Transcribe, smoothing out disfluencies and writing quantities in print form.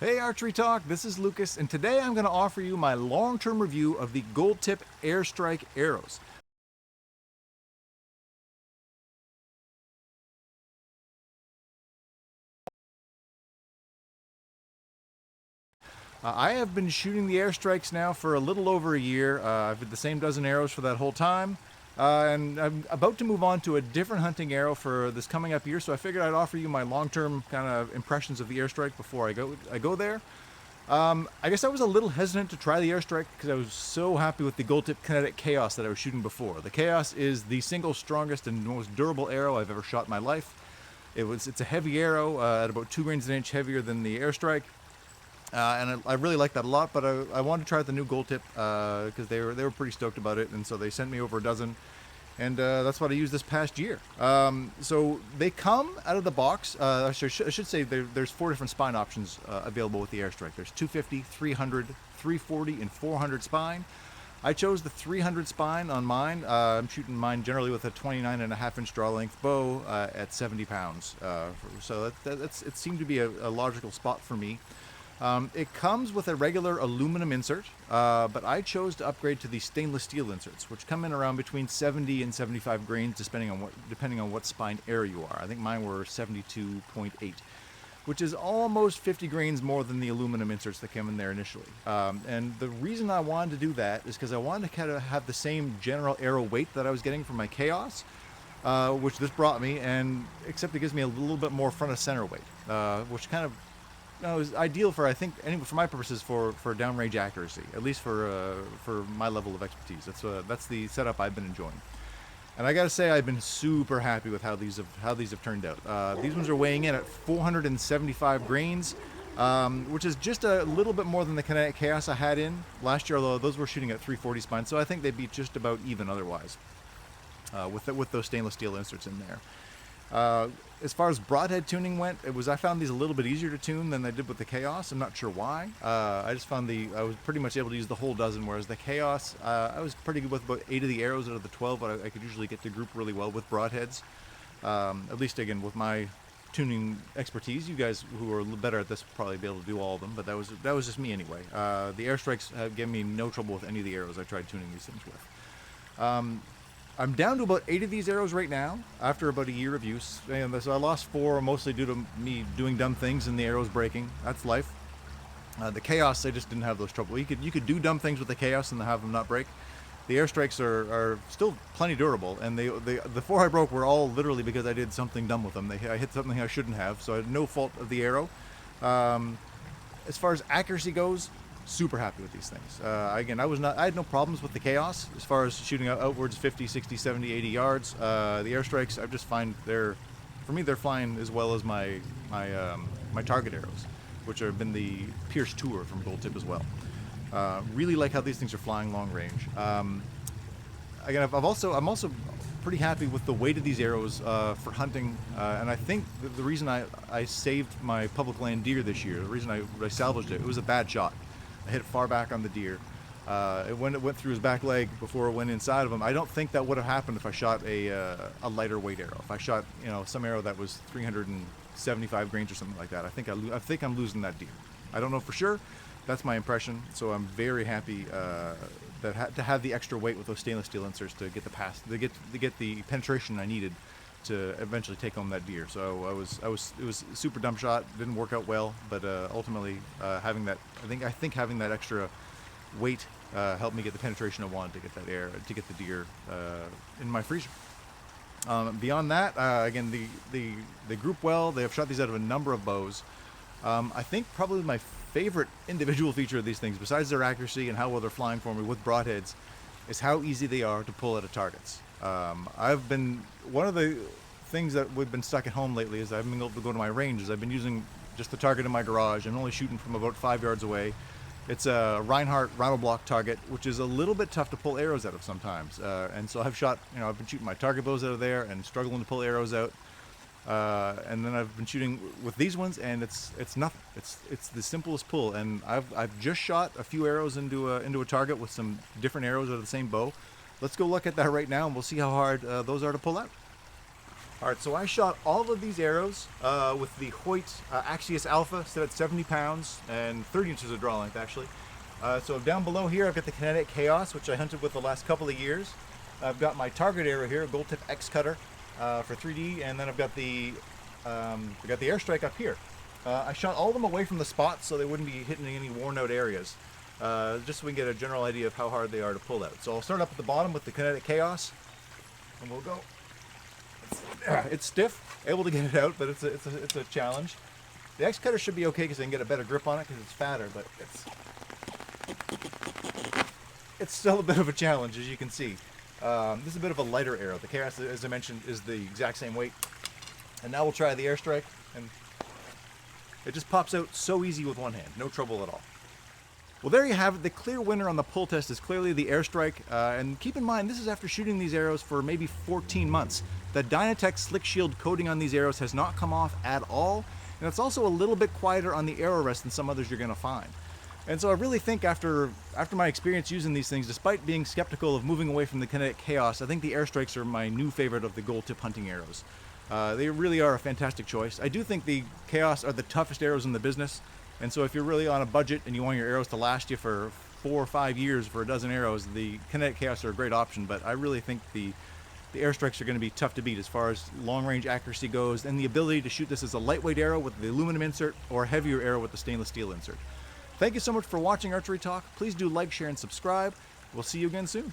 Hey Archery Talk, this is Lucas, and today I'm going to offer you my long-term review of the Gold Tip AirStrike arrows. I have been shooting the airstrikes now for a little over a year. I've had the same dozen arrows for that whole time, and I'm about to move on to a different hunting arrow for this coming up year, so I figured I'd offer you my long-term kind of impressions of the airstrike before I go there. I guess I was a little hesitant to try the airstrike because I was so happy with the Gold Tip Kinetic Kaos that I was shooting before. The Kaos is the single strongest and most durable arrow I've ever shot in my life. It's a heavy arrow at about 2 grains an inch heavier than the airstrike, and I really like that a lot. But I wanted to try out the new Gold Tip because they were pretty stoked about it, and so they sent me over a dozen. And that's what I used this past year. So they come out of the box. I should say there's 4 different spine options available with the airstrike. There's 250, 300, 340, and 400 spine. I chose the 300 spine on mine. I'm shooting mine generally with a 29.5-inch draw length bow at 70 pounds. So it seemed to be a logical spot for me. It comes with a regular aluminum insert, but I chose to upgrade to the stainless steel inserts, which come in around between 70 and 75 grains, depending on what spine arrow you are. I think mine were 72.8, which is almost 50 grains more than the aluminum inserts that came in there initially. And the reason I wanted to do that is because I wanted to kind of have the same general arrow weight that I was getting from my Kaos, which this brought me, and except it gives me a little bit more front of center weight, which kind of is ideal for, I think, anyway, for my purposes, for downrange accuracy, at least for my level of expertise. That's the setup I've been enjoying, and I gotta say I've been super happy with how these have turned out. These ones are weighing in at 475 grains, which is just a little bit more than the Kinetic Kaos I had in last year, although those were shooting at 340 spine, so I think they'd be just about even otherwise with those stainless steel inserts in there. As far as broadhead tuning went, I found these a little bit easier to tune than I did with the Kaos. I'm not sure why. I just found I was pretty much able to use the whole dozen, whereas the Kaos, I was pretty good with about 8 of the arrows out of the 12, but I could usually get to group really well with broadheads. At least, again, with my tuning expertise. You guys who are a little better at this will probably be able to do all of them, but that was just me anyway. The airstrikes have given me no trouble with any of the arrows I tried tuning these things with. I'm down to about 8 of these arrows right now after about a year of use. And so I lost 4 mostly due to me doing dumb things and the arrows breaking. That's life. The Kaos, I just didn't have those trouble. You could do dumb things with the Kaos and have them not break. The airstrikes are still plenty durable, and the 4 I broke were all literally because I did something dumb with them. I hit something I shouldn't have, so I had no fault of the arrow. As far as accuracy goes, super happy with these things. Again, I had no problems with the Kaos as far as shooting outwards 50, 60, 70, 80 yards. The airstrikes, I just find they're flying as well as my target arrows, which have been the Pierce Tour from Gold Tip as well. Really like how these things are flying long range. Again, I'm also pretty happy with the weight of these arrows for hunting, and I think the reason I saved my public land deer this year, the reason I salvaged it was a bad shot. I hit it far back on the deer. It went through his back leg before it went inside of him. I don't think that would have happened if I shot a lighter weight arrow. If I shot some arrow that was 375 grains or something like that, I think I'm losing that deer. I don't know for sure. That's my impression. So I'm very happy to have the extra weight with those stainless steel inserts to get to get the penetration I needed to eventually take home that deer. So it was a super dumb shot. Didn't work out well, but ultimately having that, I think having that extra weight helped me get the penetration I wanted to get the deer in my freezer. Beyond that, again, they group well. They have shot these out of a number of bows. I think probably my favorite individual feature of these things, besides their accuracy and how well they're flying for me with broadheads, is how easy they are to pull out of targets. One of the things that we've been stuck at home lately is I haven't been able to go to my ranges. I've been using just the target in my garage and only shooting from about 5 yards away. It's a Reinhardt rattle block target, which is a little bit tough to pull arrows out of sometimes. And so I've been shooting my target bows out of there and struggling to pull arrows out. And then I've been shooting with these ones, and it's nothing. It's the simplest pull, and I've just shot a few arrows into a target with some different arrows out of the same bow. Let's go look at that right now, and we'll see how hard those are to pull out. All right, so I shot all of these arrows with the Hoyt Axius Alpha, set at 70 pounds and 30 inches of draw length, actually. So down below here, I've got the Kinetic Kaos, which I hunted with the last couple of years. I've got my target arrow here, a Gold Tip X Cutter for 3D, and then I've got the AirStrike up here. I shot all of them away from the spots so they wouldn't be hitting any worn out areas, just so we can get a general idea of how hard they are to pull out. So I'll start up at the bottom with the Kinetic Kaos, and we'll go. It's stiff, able to get it out, but it's a challenge. The X Cutter should be okay because I can get a better grip on it because it's fatter, but it's still a bit of a challenge, as you can see. This is a bit of a lighter arrow. The Kaos, as I mentioned, is the exact same weight. And now we'll try the AirStrike, and it just pops out so easy with one hand, no trouble at all. Well, there you have it. The clear winner on the pull test is clearly the AirStrike. And keep in mind, this is after shooting these arrows for maybe 14 months. The Dynatech Slick Shield coating on these arrows has not come off at all. And it's also a little bit quieter on the arrow rest than some others you're going to find. And so I really think after my experience using these things, despite being skeptical of moving away from the Kinetic Kaos, I think the AirStrikes are my new favorite of the Gold Tip hunting arrows. They really are a fantastic choice. I do think the Kaos are the toughest arrows in the business. And so if you're really on a budget and you want your arrows to last you for 4 or 5 years for a dozen arrows, the Kinetic Kaos are a great option, but I really think the AirStrikes are going to be tough to beat as far as long-range accuracy goes, and the ability to shoot this as a lightweight arrow with the aluminum insert or a heavier arrow with the stainless steel insert. Thank you so much for watching Archery Talk. Please do like, share, and subscribe. We'll see you again soon.